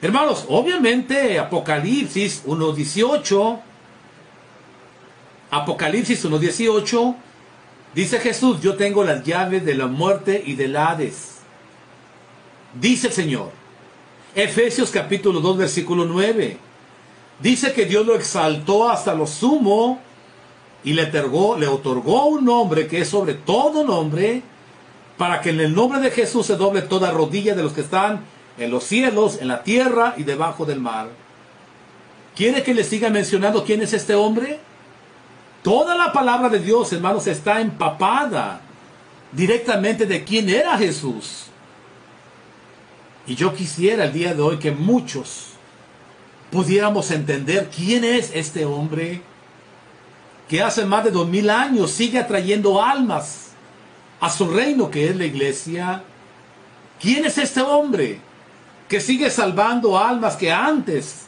Hermanos, obviamente Apocalipsis 1:18 dice Jesús, yo tengo las llaves de la muerte y del Hades. Dice el Señor. Efesios capítulo 2, versículo 9. Dice que Dios lo exaltó hasta lo sumo y le otorgó un nombre que es sobre todo nombre, para que en el nombre de Jesús se doble toda rodilla de los que están en los cielos, en la tierra y debajo del mar. ¿Quiere que le siga mencionando quién es este hombre? Toda la palabra de Dios, hermanos, está empapada directamente de quién era Jesús. Y yo quisiera el día de hoy que muchos pudiéramos entender quién es este hombre que hace más de 2000 años sigue atrayendo almas a su reino, que es la iglesia. ¿Quién es este hombre que sigue salvando almas que antes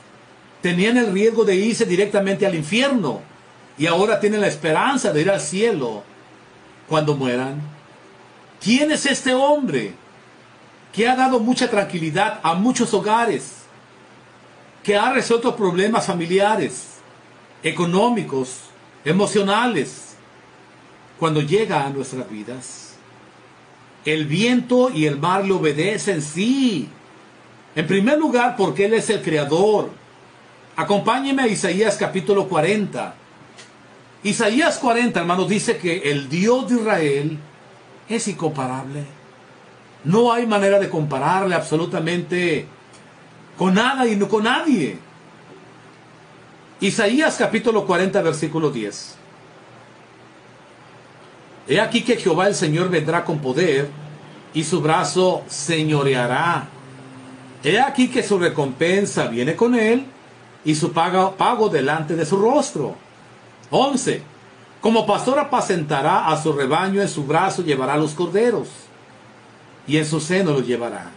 tenían el riesgo de irse directamente al infierno y ahora tienen la esperanza de ir al cielo cuando mueran? ¿Quién es este hombre que ha dado mucha tranquilidad a muchos hogares, que ha resuelto problemas familiares, económicos, emocionales, cuando llega a nuestras vidas? El viento y el mar le obedecen, sí. En primer lugar, porque Él es el Creador. Acompáñenme a Isaías capítulo 40. Isaías 40, hermanos, dice que el Dios de Israel es incomparable. No hay manera de compararle absolutamente con nada y no con nadie. Isaías capítulo 40, versículo 10. He aquí que Jehová el Señor vendrá con poder y su brazo señoreará. He aquí que su recompensa viene con él y su pago delante de su rostro. 11. Como pastor apacentará a su rebaño, en su brazo llevará los corderos y en su seno los llevará.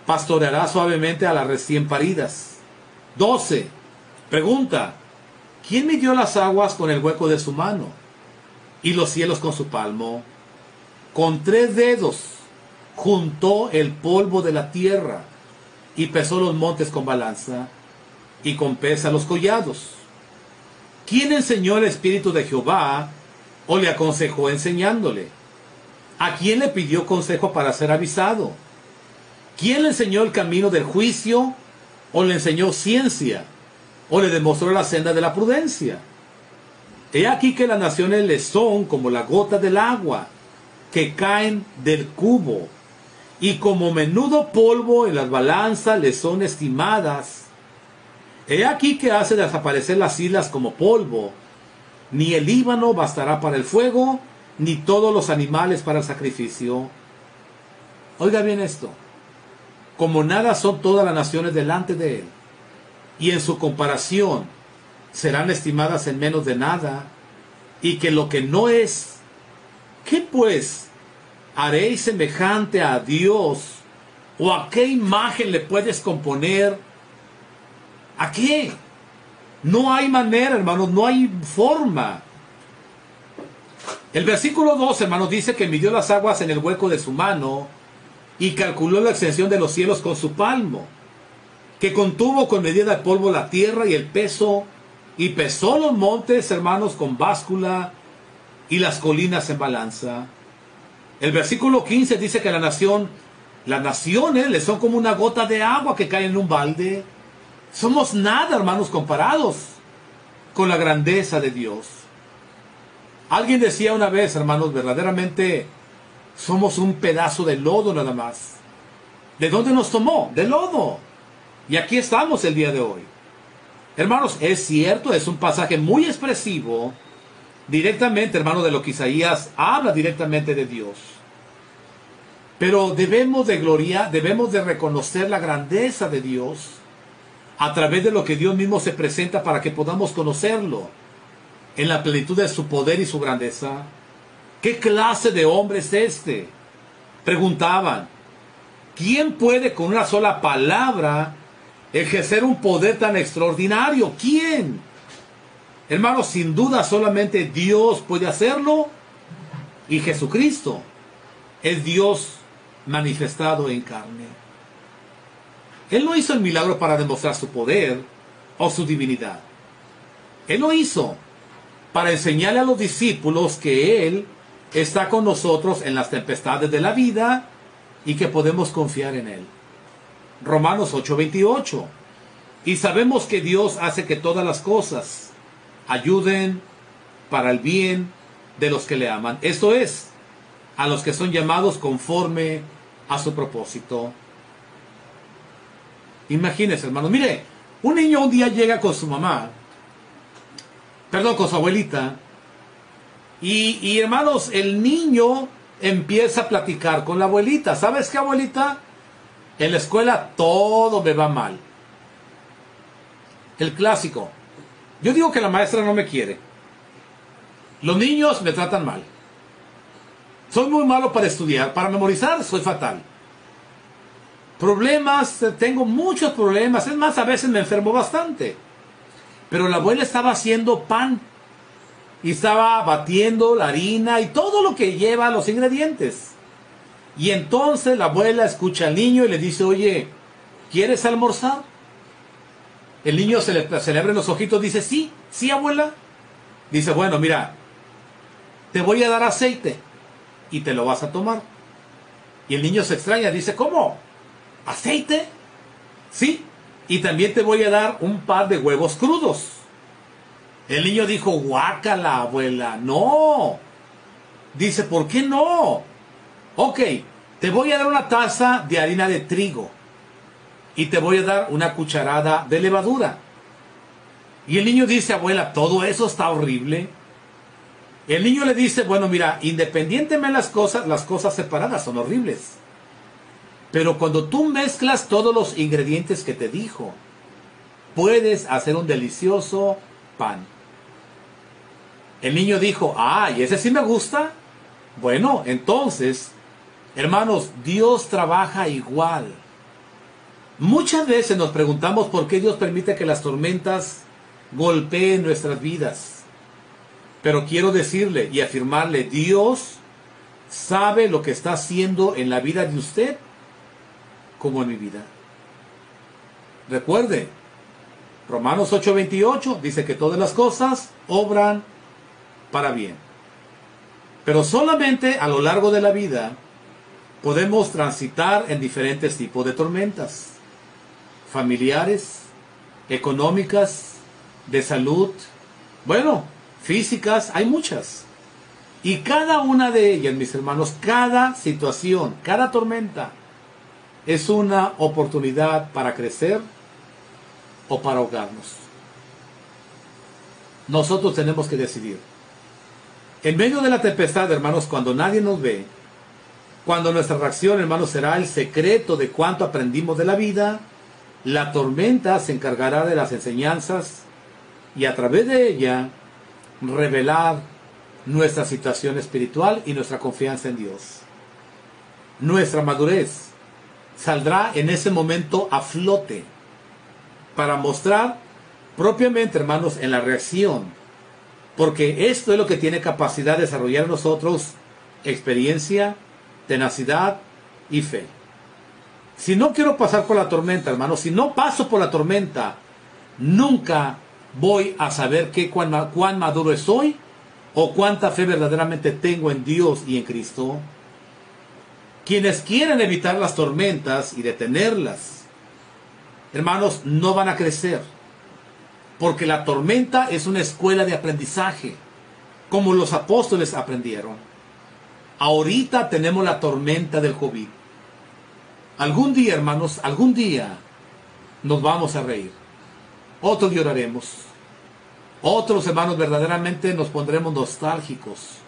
Pastoreará suavemente a las recién paridas. 12. Pregunta: ¿quién midió las aguas con el hueco de su mano y los cielos con su palmo? Con 3 dedos juntó el polvo de la tierra y pesó los montes con balanza y con pesa los collados. ¿Quién enseñó el Espíritu de Jehová o le aconsejó enseñándole? ¿A quién le pidió consejo para ser avisado? ¿Quién le enseñó el camino del juicio o le enseñó ciencia o le demostró la senda de la prudencia? He aquí que las naciones le son como la gota del agua que caen del cubo, y como menudo polvo en las balanzas le son estimadas. He aquí que hace desaparecer las islas como polvo, ni el Líbano bastará para el fuego, ni todos los animales para el sacrificio. Oiga bien esto. Como nada son todas las naciones delante de él, y en su comparación serán estimadas en menos de nada, y que lo que no es, ¿qué pues haréis semejante a Dios? ¿O a qué imagen le puedes componer? ¿A qué? No hay manera, hermanos, no hay forma. El versículo 2, hermanos, dice que midió las aguas en el hueco de su mano y calculó la extensión de los cielos con su palmo, que contuvo con medida de polvo la tierra y el peso, y pesó los montes, hermanos, con báscula y las colinas en balanza. El versículo 15 dice que las naciones le son como una gota de agua que cae en un balde. Somos nada, hermanos, comparados con la grandeza de Dios. Alguien decía una vez, hermanos, verdaderamente somos un pedazo de lodo nada más. ¿De dónde nos tomó? De lodo. Y aquí estamos el día de hoy. Hermanos, es cierto, es un pasaje muy expresivo, directamente, hermanos, de lo que Isaías habla directamente de Dios. Pero debemos de reconocer la grandeza de Dios a través de lo que Dios mismo se presenta para que podamos conocerlo en la plenitud de su poder y su grandeza. ¿Qué clase de hombre es este? Preguntaban. ¿Quién puede con una sola palabra ejercer un poder tan extraordinario? ¿Quién? Hermanos, sin duda solamente Dios puede hacerlo, y Jesucristo es Dios manifestado en carne. Él no hizo el milagro para demostrar su poder o su divinidad. Él lo hizo para enseñarle a los discípulos que Él está con nosotros en las tempestades de la vida y que podemos confiar en Él. Romanos 8:28. Y sabemos que Dios hace que todas las cosas ayuden para el bien de los que le aman. Esto es, a los que son llamados conforme a su propósito. Imagínense, hermanos. Mire, un niño un día llega con su mamá, con su abuelita, y hermanos, el niño empieza a platicar con la abuelita. ¿Sabes qué, abuelita? En la escuela todo me va mal. El clásico. Yo digo que la maestra no me quiere. Los niños me tratan mal. Soy muy malo para estudiar, para memorizar soy fatal. Problemas, tengo muchos problemas. Es más, a veces me enfermo bastante. Pero la abuela estaba haciendo pan. Y estaba batiendo la harina y todo lo que lleva los ingredientes. Y entonces la abuela escucha al niño y le dice, oye, ¿quieres almorzar? El niño se le abren los ojitos, dice, sí, sí, abuela. Dice, bueno, mira, te voy a dar aceite y te lo vas a tomar. Y el niño se extraña, dice, ¿cómo? ¿Aceite? Sí, y también te voy a dar un par de huevos crudos. El niño dijo, guácala, abuela, no. Dice, ¿por qué no? Ok, te voy a dar una taza de harina de trigo y te voy a dar una cucharada de levadura. Y el niño dice, abuela, todo eso está horrible. El niño le dice, bueno, mira, independientemente de las cosas separadas son horribles. Pero cuando tú mezclas todos los ingredientes que te dijo, puedes hacer un delicioso pan. El niño dijo, ¿y ese sí me gusta? Bueno, entonces, hermanos, Dios trabaja igual. Muchas veces nos preguntamos por qué Dios permite que las tormentas golpeen nuestras vidas. Pero quiero decirle y afirmarle, Dios sabe lo que está haciendo en la vida de usted como en mi vida. Recuerde, Romanos 8:28 dice que todas las cosas obran para bien. Pero solamente a lo largo de la vida podemos transitar en diferentes tipos de tormentas. Familiares, económicas, de salud, físicas, hay muchas. Y cada una de ellas, mis hermanos, cada situación, cada tormenta, es una oportunidad para crecer o para ahogarnos. nosotros tenemos que decidir. En medio de la tempestad, hermanos, cuando nadie nos ve, cuando nuestra reacción, hermanos, será el secreto de cuánto aprendimos de la vida, la tormenta se encargará de las enseñanzas y a través de ella revelar nuestra situación espiritual y nuestra confianza en Dios. Nuestra madurez saldrá en ese momento a flote para mostrar propiamente, hermanos, en la reacción, porque esto es lo que tiene capacidad de desarrollar en nosotros experiencia, tenacidad y fe. Si no quiero pasar por la tormenta, hermanos, si no paso por la tormenta, nunca voy a saber cuán maduro estoy o cuánta fe verdaderamente tengo en Dios y en Cristo. Quienes quieren evitar las tormentas y detenerlas, hermanos, no van a crecer, porque la tormenta es una escuela de aprendizaje, como los apóstoles aprendieron. Ahorita tenemos la tormenta del COVID. Algún día, hermanos, algún día nos vamos a reír. Otros lloraremos. Otros, hermanos, verdaderamente nos pondremos nostálgicos.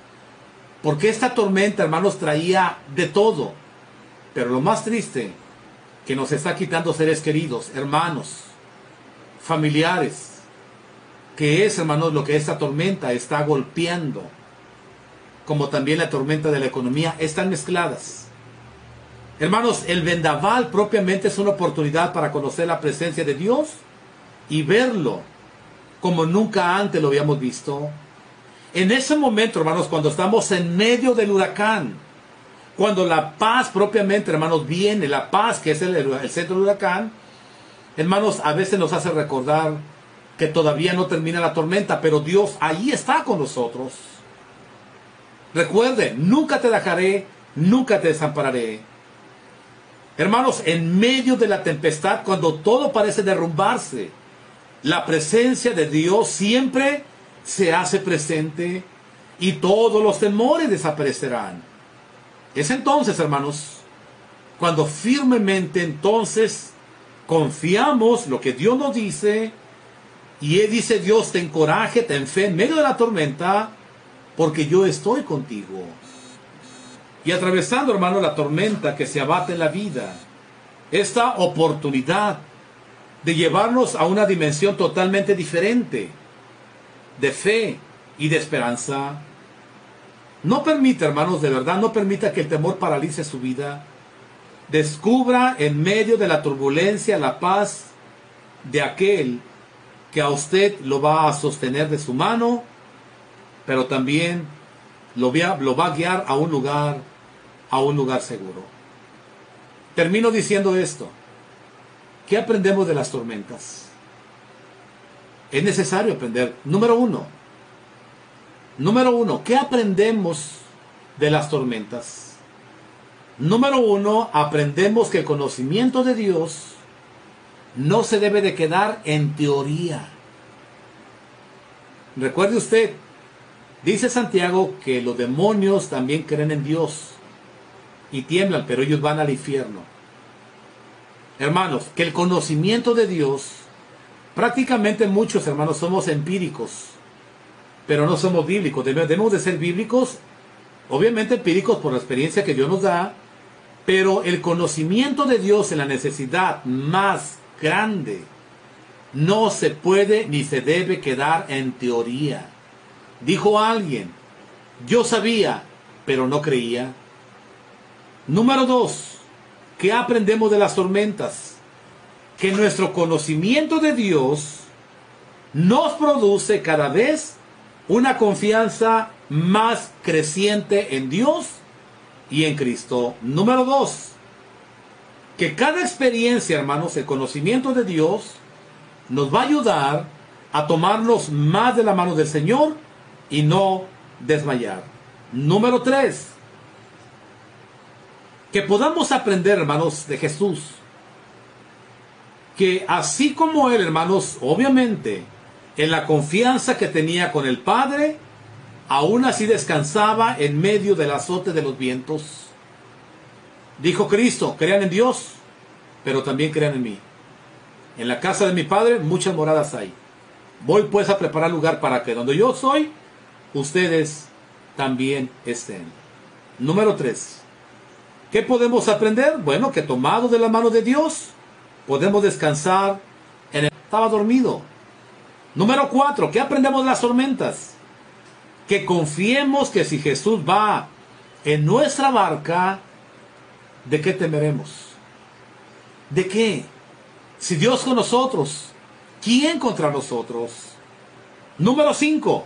Porque esta tormenta, hermanos, traía de todo. Pero lo más triste, que nos está quitando seres queridos, hermanos, familiares, que es, hermanos, lo que esta tormenta está golpeando. Como también la tormenta de la economía, están mezcladas. Hermanos, el vendaval propiamente es una oportunidad para conocer la presencia de Dios y verlo como nunca antes lo habíamos visto. En ese momento, hermanos, cuando estamos en medio del huracán, cuando la paz propiamente, hermanos, viene, la paz que es el centro del huracán, hermanos, a veces nos hace recordar que todavía no termina la tormenta, pero Dios ahí está con nosotros. Recuerde, nunca te dejaré, nunca te desampararé. Hermanos, en medio de la tempestad, cuando todo parece derrumbarse, la presencia de Dios siempre se hace presente y todos los temores desaparecerán. Es entonces, hermanos, cuando firmemente entonces confiamos lo que Dios nos dice, y Él dice: Dios, ten coraje, ten fe en medio de la tormenta, porque yo estoy contigo. Y atravesando, hermano, la tormenta que se abate en la vida, esta oportunidad de llevarnos a una dimensión totalmente diferente de fe y de esperanza, no permita, hermanos, de verdad, no permita que el temor paralice su vida. Descubra en medio de la turbulencia la paz de aquel que a usted lo va a sostener de su mano, pero también lo va a guiar a un lugar seguro. Termino diciendo esto: ¿qué aprendemos de las tormentas? Es necesario aprender. Número uno, ¿qué aprendemos de las tormentas? Número uno, aprendemos que el conocimiento de Dios no se debe de quedar en teoría. Recuerde usted, dice Santiago que los demonios también creen en Dios y tiemblan, pero ellos van al infierno. Hermanos, que el conocimiento de Dios, prácticamente muchos, hermanos, somos empíricos, pero no somos bíblicos. Debemos de ser bíblicos, obviamente empíricos por la experiencia que Dios nos da, pero el conocimiento de Dios en la necesidad más grande no se puede ni se debe quedar en teoría. Dijo alguien: yo sabía, pero no creía. Número dos, ¿qué aprendemos de las tormentas? Que nuestro conocimiento de Dios nos produce cada vez una confianza más creciente en Dios y en Cristo. Número dos, que cada experiencia, hermanos, el conocimiento de Dios nos va a ayudar a tomarnos más de la mano del Señor y no desmayar. Número tres, que podamos aprender, hermanos, de Jesús, que así como Él, hermanos, obviamente, en la confianza que tenía con el Padre, aún así descansaba en medio del azote de los vientos. Dijo Cristo: crean en Dios, pero también crean en mí. En la casa de mi Padre muchas moradas hay. Voy pues a preparar lugar para que donde yo soy, ustedes también estén. Número 3. ¿Qué podemos aprender? Bueno, que tomados de la mano de Dios, podemos descansar en el... Estaba dormido. Número 4. ¿Qué aprendemos de las tormentas? Que confiemos que si Jesús va en nuestra barca, ¿de qué temeremos? ¿De qué? Si Dios con nosotros, ¿quién contra nosotros? Número 5.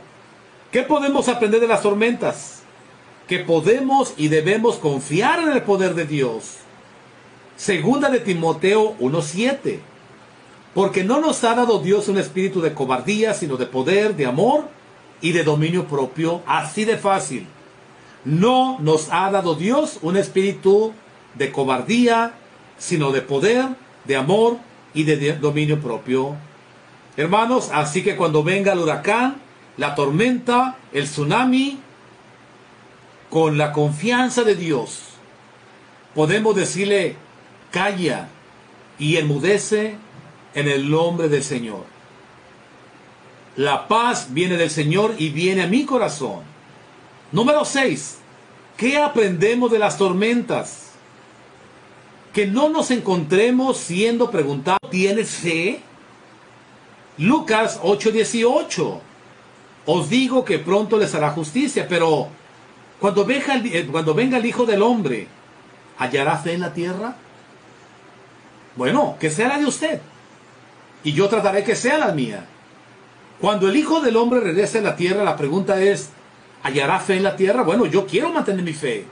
¿Qué podemos aprender de las tormentas? Que podemos y debemos confiar en el poder de Dios. Segunda de Timoteo 1:7. Porque no nos ha dado Dios un espíritu de cobardía, sino de poder, de amor y de dominio propio. Así de fácil. No nos ha dado Dios un espíritu de cobardía, sino de poder, de amor y de dominio propio. Hermanos, así que cuando venga el huracán, la tormenta, el tsunami, con la confianza de Dios, podemos decirle, calla y enmudece en el nombre del Señor. La paz viene del Señor y viene a mi corazón. Número 6. ¿Qué aprendemos de las tormentas? Que no nos encontremos siendo preguntados, ¿tienes fe? Lucas 8:18. Os digo que pronto les hará justicia, pero cuando venga el Hijo del Hombre, ¿hallará fe en la tierra? Bueno, que sea la de usted, y yo trataré que sea la mía. Cuando el Hijo del Hombre regrese a la tierra, la pregunta es, ¿hallará fe en la tierra? Bueno, yo quiero mantener mi fe,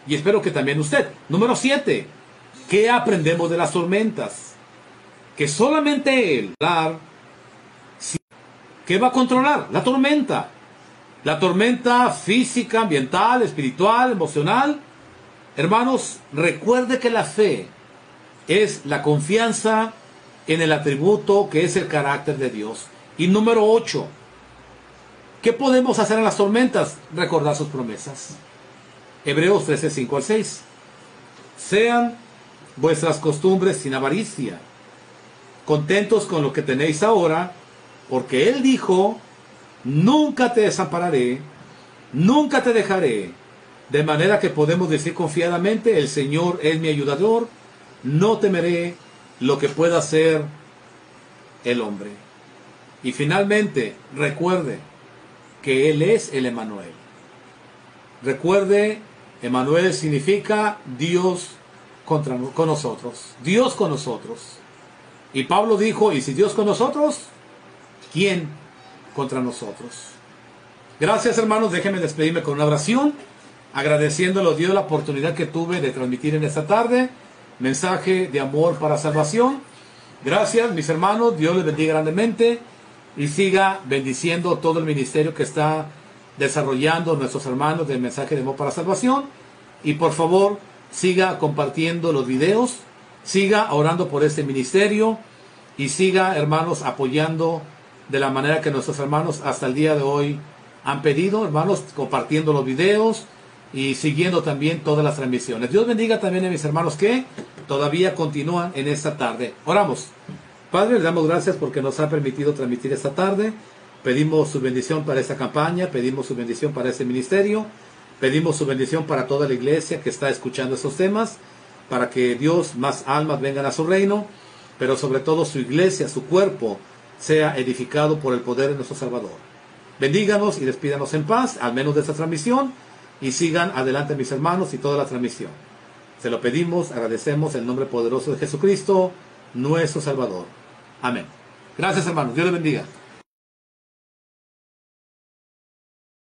y espero que también usted. Número 7. ¿Qué aprendemos de las tormentas? Que solamente Él, ¿qué va a controlar? La tormenta. La tormenta física, ambiental, espiritual, emocional. Hermanos, recuerde que la fe es la confianza en el atributo que es el carácter de Dios. Y número 8. ¿Qué podemos hacer en las tormentas? Recordar sus promesas. Hebreos 13:5-6. Sean vuestras costumbres sin avaricia, contentos con lo que tenéis ahora, porque Él dijo, nunca te desampararé, nunca te dejaré. De manera que podemos decir confiadamente, el Señor es mi ayudador, no temeré lo que pueda hacer el hombre. Y finalmente, recuerde que Él es el Emmanuel. Recuerde, Emmanuel significa Dios con nosotros. Dios con nosotros. Y Pablo dijo, y si Dios con nosotros, ¿quién contra nosotros? Gracias, hermanos. Déjenme despedirme con una oración, agradeciéndole a Dios la oportunidad que tuve de transmitir en esta tarde mensaje de amor para salvación. Gracias, mis hermanos. Dios les bendiga grandemente y siga bendiciendo todo el ministerio que está desarrollando nuestros hermanos del mensaje de amor para salvación. Y por favor, siga compartiendo los videos, siga orando por este ministerio y siga, hermanos, apoyando de la manera que nuestros hermanos hasta el día de hoy han pedido, hermanos, compartiendo los videos y siguiendo también todas las transmisiones. Dios bendiga también a mis hermanos que todavía continúan en esta tarde. Oramos. Padre, le damos gracias porque nos ha permitido transmitir esta tarde. Pedimos su bendición para esta campaña, pedimos su bendición para este ministerio, pedimos su bendición para toda la iglesia que está escuchando estos temas, para que Dios, más almas vengan a su reino, pero sobre todo su iglesia, su cuerpo, sea edificado por el poder de nuestro Salvador. Bendíganos y despídanos en paz, al menos de esta transmisión, y sigan adelante mis hermanos y toda la transmisión. Se lo pedimos, agradecemos en el nombre poderoso de Jesucristo, nuestro Salvador. Amén. Gracias, hermanos. Dios les bendiga.